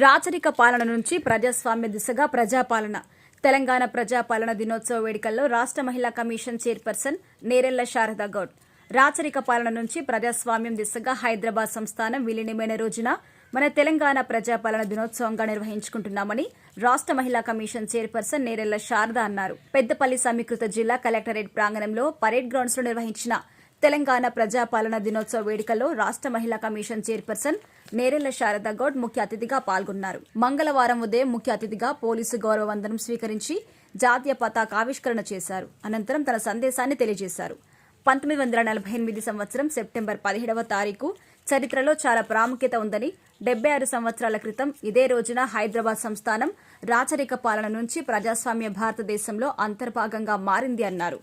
రాచరిక పాలన నుంచి ప్రజాస్వామ్య దిశగా ప్రజాపాలన. తెలంగాణ ప్రజాపాలన దినోత్సవ వేడుకల్లో రాష్ట్ర మహిళా కమిషన్ చైర్పర్సన్ నేరెళ్ల శారదా గౌడ్ రాచరిక పాలన నుంచి ప్రజాస్వామ్యం దిశగా హైదరాబాద్ సంస్థానం విలీనమైన రోజున మన తెలంగాణ ప్రజాపాలన దినోత్సవంగా నిర్వహించుకుంటున్నామని రాష్ట్ర మహిళా కమిషన్ చైర్పర్సన్ నేరెళ్ల శారద అన్నారు. పెద్దపల్లి సమీకృత జిల్లా కలెక్టరేట్ ప్రాంగణంలో పరేడ్ గ్రౌండ్స్ లో నిర్వహించిన తెలంగాణ ప్రజాపాలన దినోత్సవ వేడుకల్లో రాష్ట్ర మహిళా కమిషన్ చైర్పర్సన్ నేరెళ్ల శారదా గౌడ్ ముఖ్య అతిథిగా పాల్గొన్నారు. మంగళవారం ఉదయం ముఖ్య అతిథిగా పోలీసు గౌరవ వందనం స్వీకరించి జాతీయ పతాక ఆవిష్కరణ చేశారు. అనంతరం తన సందేశాన్ని తెలియజేశారు. 1948 సంవత్సరం సెప్టెంబర్ 17వ తారీఖు చరిత్రలో చాలా ప్రాముఖ్యత ఉందని, 76 సంవత్సరాల క్రితం ఇదే రోజున హైదరాబాద్ సంస్థానం రాచరిక పాలన నుంచి ప్రజాస్వామ్య భారతదేశంలో అంతర్భాగంగా మారింది అన్నారు.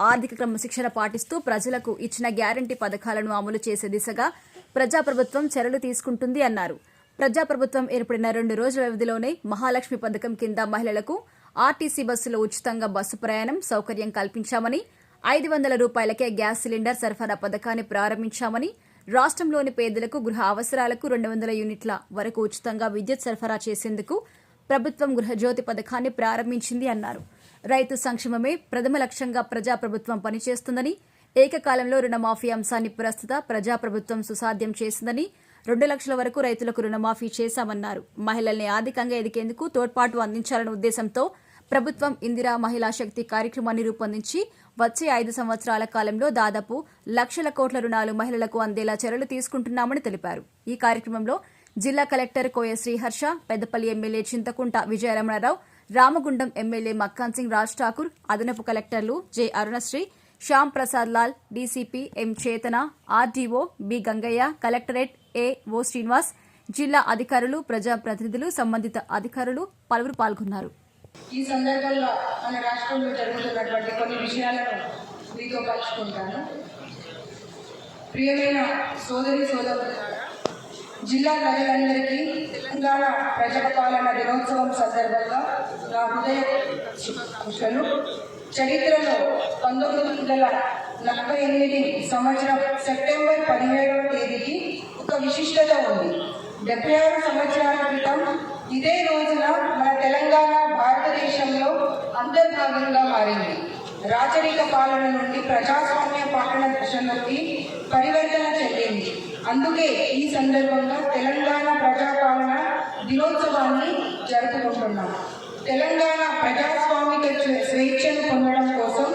ఆర్థిక క్రమశిక్షణ పాటిస్తూ ప్రజలకు ఇచ్చిన గ్యారంటీ పథకాలను అమలు చేసే దిశగా ప్రజాప్రభుత్వం చర్యలు తీసుకుంటుంది అన్నారు. ప్రజాప్రభుత్వం ఏర్పడిన 2 రోజుల వ్యవధిలోనే మహాలక్ష్మి పథకం కింద మహిళలకు ఆర్టీసీ బస్సులో ఉచితంగా బస్సు ప్రయాణం సౌకర్యం కల్పించామని, 500 రూపాయలకే గ్యాస్ సిలిండర్ సరఫరా పథకాన్ని ప్రారంభించామని, రాష్ట్రంలోని పేదలకు గృహ అవసరాలకు 200 యూనిట్ల వరకు ఉచితంగా విద్యుత్ సరఫరా చేసేందుకు ప్రభుత్వం గృహజ్యోతి పథకాన్ని ప్రారంభించింది అన్నారు. రైతు సంక్షేమమే ప్రథమ లక్ష్యంగా ప్రజాప్రభుత్వం పనిచేస్తుందని, ఏకకాలంలో రుణమాఫీ అంశాన్ని ప్రస్తుత ప్రజాప్రభుత్వం సుసాధ్యం చేసిందని, 2 లక్షల వరకు రైతులకు రుణమాఫీ చేశామన్నారు. మహిళల్ని ఆర్థికంగా ఎదిగేందుకు తోడ్పాటు అందించాలనే ఉద్దేశంతో ప్రభుత్వం ఇందిరా మహిళా శక్తి కార్యక్రమాన్ని రూపొందించి వచ్చే 5 సంవత్సరాల కాలంలో దాదాపు లక్షల కోట్ల రుణాలు మహిళలకు అందేలా చర్యలు తీసుకుంటున్నామని తెలిపారు. ఈ కార్యక్రమంలో జిల్లా కలెక్టర్ కోయ శ్రీహర్ష, పెద్దపల్లి ఎమ్మెల్యే చింతకుంట విజయరమణారావు, రామగుండం ఎమ్మెల్యే మక్కాన్ సింగ్ రాజ్ ఠాకూర్, అదనపు కలెక్టర్లు జె అరుణశ్రీ, శ్యామ్ ప్రసాద్ లాల్, డీసీపీ ఎం చేతన, ఆర్డీఓ బి గంగయ్య, కలెక్టరేట్ ఓ శ్రీనివాస్, జిల్లా అధికారులు, ప్రజాప్రతినిధులు, సంబంధిత అధికారులు పలువురు పాల్గొన్నారు. ఈ సందర్భంలో మన రాష్ట్రంలో జరుగుతున్నటువంటి కొన్ని విషయాలను మీతో పంచుకుంటాను. ప్రియమైన సోదరి సోదరులారా, జిల్లా ప్రజలందరికీ తెలంగాణ ప్రజాపాలన దినోత్సవం సందర్భంగా నా హృదయ శుభాకాంక్షలు. చరిత్రలో 1948 సంవత్సరం సెప్టెంబర్ 17వ తేదీకి ఒక విశిష్టత ఉంది. 76 సంవత్సరాల క్రితం ఇదే రోజున మన తెలంగాణ భారతదేశంలో అంతర్భాగంగా మారింది. రాచరిక పాలన నుండి ప్రజాస్వామ్య పాలన దశలోకి పరివర్తన చెందింది. అందుకే ఈ సందర్భంగా తెలంగాణ ప్రజాపాలన దినోత్సవాన్ని జరుపుకుంటున్నాం. తెలంగాణ ప్రజాస్వామిక స్వేచ్ఛను పొందడం కోసం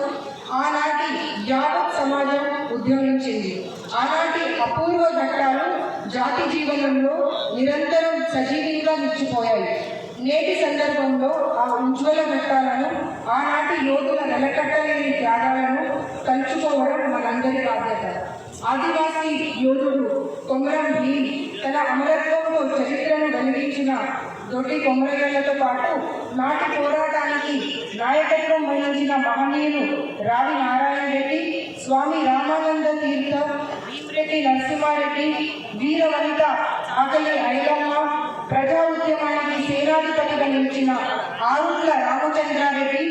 ఆనాటి యావత్ సమాజం ఉద్యమించింది. ఆనాటి అపూర్వ ఘట్టాలు జాతి జీవనంలో నిరంతరం సజీవంగా నిలిచిపోయాయి. నేటి సందర్భంలో ఆ ఉజ్వల ఘట్టాలను, ఆనాటి యోధుల వెలకట్టలేని త్యాగాలను కలుచుకోవడం మనందరి బాధ్యత. ఆదివాసీ యోధుడు కొమరం భీమ్ తన అమరత్వంతో చరిత్రను వెలిగించిన దొడ్డి కొమరయ్యలతో పాటు నాటి పోరాటానికి నాయకత్వం వహించిన మహనీయులు రావి నారాయణ రెడ్డి, స్వామి రామానంద తీర్థ, భీమిరెడ్డి నరసింహారెడ్డి, వీరవనిత ఆకలి ఐలమ్మ, ప్రజా ఉద్యమానికి సేనాధిపతిగా నిలిచిన ఆరుట్ల రామచంద్రారెడ్డి,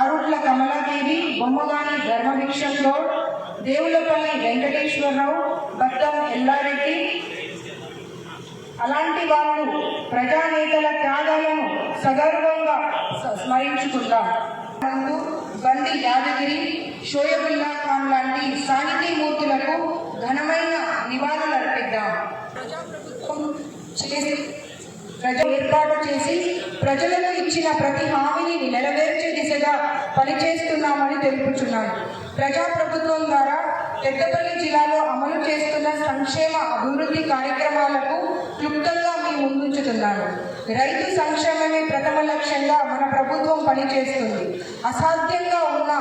ఆరుట్ల కమలాదేవి, బొమ్మగాని ధర్మభిక్షం గౌడ్, దేవులపల్లి వెంకటేశ్వరరావు, బద్దం ఎల్లారెడ్డి, అలాంటి వాళ్ళు ప్రజానేతల త్యాగాలను సగర్వంగా స్మరించుకుందాం. బండి యాదగిరి, షోయబుల్లా ఖాన్ లాంటి సాహితీ మూర్తులకు ఘనమైన నివాళులు అర్పిద్దాం. ఏర్పాటు చేసి ప్రజలకు ఇచ్చిన ప్రతి హామీని నెరవేర్చే దిశగా పనిచేస్తున్నామని తెలుపుచున్నాను. ప్రజాప్రభుత్వం ద్వారా పెద్దపల్లి జిల్లాలో అమలు చేస్తున్న సంక్షేమ అభివృద్ధి కార్యక్రమాలకు క్లుప్తంగా మీ ముందుంచుతున్నాను. రైతు సంక్షేమమే ప్రథమ లక్ష్యంగా మన ప్రభుత్వం పనిచేస్తుంది. అసాధ్యంగా ఉన్న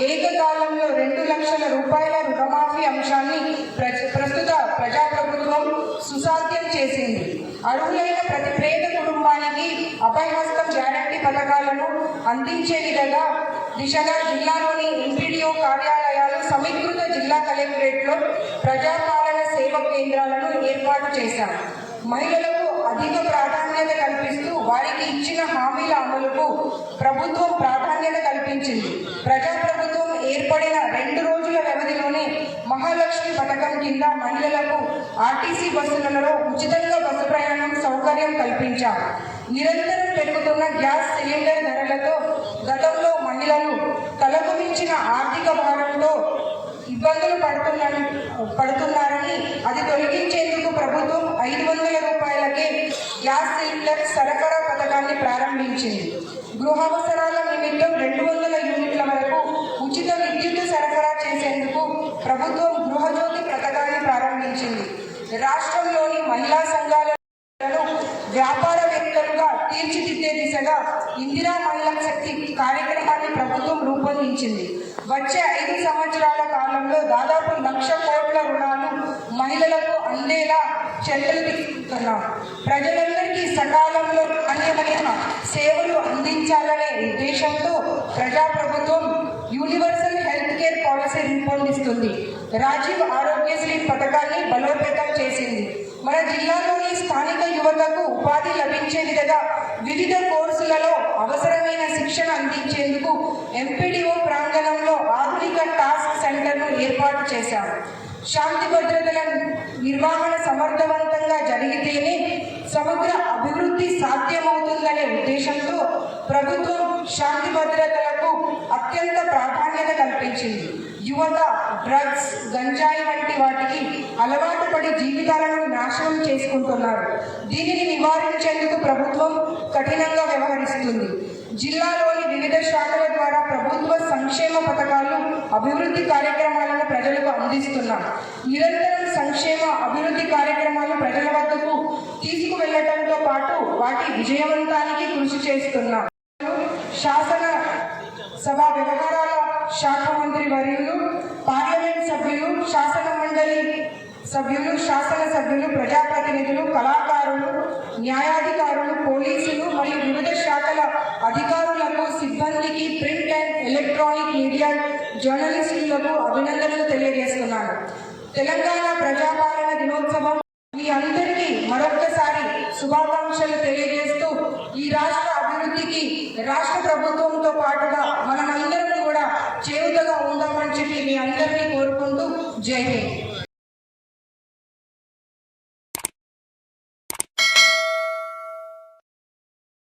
ఏకకాలంలో 2 లక్షల రూపాయల రుణమాఫీ అంశాన్ని ప్రస్తుత ప్రజాప్రభుత్వం సుసాధ్యం చేసింది. అర్హులైన ప్రతి పేద కుటుంబానికి అభయహస్తం గ్యారంటీ పథకాలను అందించే దిశగా జిల్లాలోని ఎంపీడీఓ కార్యాలయాలు, సమీకృత జిల్లా కలెక్టరేట్లో ప్రజాపాలన సేవా కేంద్రాలను ఏర్పాటు చేశారు. మహిళలకు అధిక ప్రాధాన్యత కల్పిస్తూ వారికి ఇచ్చిన హామీల అమలుకు ప్రభుత్వం ప్రాధాన్యత కల్పించింది. ప్రజాప్రభుత్వం ఏర్పడిన 2 రోజుల వ్యవధిలోనే మహాలక్ష్మి పథకం కింద మహిళలకు ఆర్టీసీ బస్సులలో ఉచితంగా బస్సు ప్రయాణం సౌకర్యం కల్పించాం. నిరంతరం పెరుగుతున్న గ్యాస్ సిలిండర్ ధరలతో గతంలో మహిళలు తలకు మించిన ఆర్థిక భారంతో ఇబ్బందులు పడుతున్నారని అది తొలగించేందుకు ప్రభుత్వం 500 రూపాయలకే గ్యాస్ సిలిండర్ సరఫరా పథకాన్ని ప్రారంభించింది. గృహావసరాల నిమిత్తం 200 యూనిట్ల వరకు ఉచిత విద్యుత్ సరఫరా చేసేందుకు ప్రభుత్వం గృహజ్యోతి పథకాన్ని ప్రారంభించింది. రాష్ట్రంలోని మహిళా సంఘాలను వ్యాపారవేత్తలుగా తీర్చిదిద్దే దిశగా ఇందిరా మహిళా శక్తి కార్యక్రమాన్ని ప్రభుత్వం రూపొందించింది. వచ్చే 5 సంవత్సరాల కాలంలో దాదాపు 1,00,000 కోట్ల రుణాలు మహిళలకు అందేలా చర్యలు తీసుకుంటున్నాం. ప్రజలందరికీ సకాలంలో నాణ్యమైన సేవలు అందించాలనే ఉద్దేశంతో ప్రజాప్రభుత్వం యూనివర్సల్ హెల్త్ కేర్ పాలసీ రూపొందిస్తుంది. రాజీవ్ ఆరోగ్యశ్రీ పథకాన్ని బలోపేతం చేసింది. మన జిల్లాలోని స్థానిక యువతకు ఉపాధి లభించే విధంగా వివిధ కోర్సులలో అవసరమైన శిక్షణ అందించేందుకు ఎంపీడీఓ ప్రాంగణంలో ఆధునిక టాస్క్ సెంటర్ను ఏర్పాటు చేశారు. శాంతి భద్రతల నిర్వహణ సమర్థవంతంగా జరిగితేనే సమగ్ర అభివృద్ధి సాధ్యమవుతుందనే ఉద్దేశంతో ప్రభుత్వం శాంతి భద్రతలకు అత్యంత ప్రాధాన్యత కల్పించింది. యువత డ్రగ్స్, గంజాయి వంటి వాటికి అలవాటు పడి జీవితాలను నాశనం చేసుకుంటున్నారు. దీనిని నివారించేందుకు ప్రభుత్వం కఠినంగా వ్యవహరిస్తుంది. జిల్లాలోని వివిధ శాఖల ద్వారా ప్రభుత్వ సంక్షేమ పథకాలు, అభివృద్ధి కార్యక్రమాలను ప్రజలకు అందిస్తున్నాం. నిరంతరం సంక్షేమ అభివృద్ధి కార్యక్రమాలు ప్రజల వద్దకు తీసుకువెళ్లటంతో పాటు వాటి విజయవంతానికి కృషి చేస్తున్నాం. శాసన సభ వ్యవహారాల శాఖ మంత్రి వర్యులు, పార్లమెంట్ సభ్యులు, శాసన మండలి సభ్యులు, శాసనసభ్యులు, ప్రజాప్రతినిధులు, కళాకారులు, న్యాయాధికారులు, పోలీసులు మరియు వివిధ శాఖల అధికారులకు, సిబ్బందికి, ప్రింట్ అండ్ ఎలక్ట్రానిక్ మీడియా జర్నలిస్టులకు అభినందనలు తెలియజేస్తున్నాను. తెలంగాణ ప్రజాపాలన దినోత్సవం మీ అందరికీ మరొక్కసారి శుభాకాంక్షలు తెలియజేస్తూ ఈ రాష్ట్ర అభివృద్ధికి రాష్ట్ర ప్రభుత్వంతో పాటుగా మనందరం కూడా చేయూతగా ఉందామని చెప్పి మీ అందరినీ కోరుకుంటూ జై హింద్.